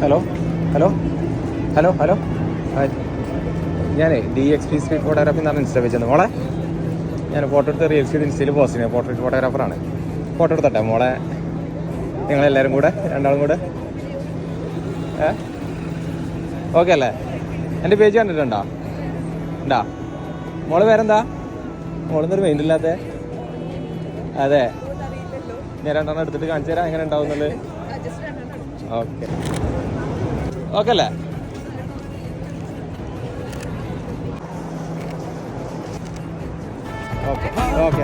Hello hello hello hello hi. ഞാനേ DXP street photography എന്നാണ് insta വെച്ചത് മോളെ. ഞാൻ ഫോട്ടോ എടുത്ത് റീൽസ് ചെയ്ത് ഇൻസ്റ്റയിൽ പോസ്റ്റ് ചെയ്യുന്നത്. പോർട്രേറ്റ് ഫോട്ടോഗ്രാഫറാണ്. ഫോട്ടോ എടുത്തട്ടെ മോളെ, നിങ്ങളെല്ലാവരും കൂടെ, രണ്ടാളും കൂടെ? ഓക്കെ അല്ലേ? എൻ്റെ പേജ് കണ്ടിട്ടുണ്ടോ? ഉണ്ടാ മോള് പേരെന്താ? മോളൊന്നൊരു മൈൻഡ് ഇല്ലാത്ത. അതെ, ഞാൻ രണ്ടെണ്ണം എടുത്തിട്ട് കാണിച്ചു തരാം എങ്ങനെ ഉണ്ടാവും എന്നുള്ളത്. ഓക്കെ ഓക്കെ അല്ലേ? Okay okay.